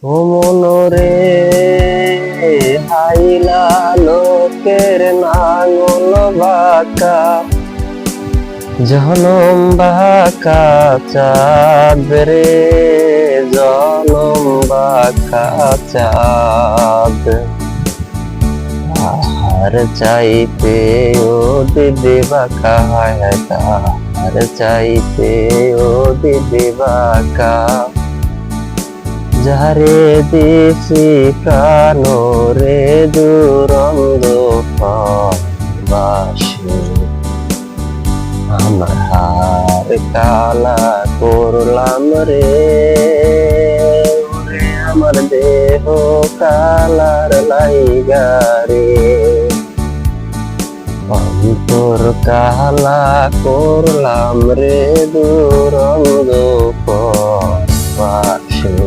ও মনরে হাইলা লোকের নাঙল বাঁকা, জনম বাঁকা চাঁদ রে, জনম বাঁকা চাঁদ। আর চাইতে ও দিদি বাঁকা, আর চাইতে ও দিদি বাঁকা, যারে দিছি প্রাণ রে দুরঙ্গ বাসে, আমার হার কালা করলাম রে, ওরে আমার দেহ কালার লাইগা রে, অন্তর কালা করলাম রে দুরঙ্গ বাসে।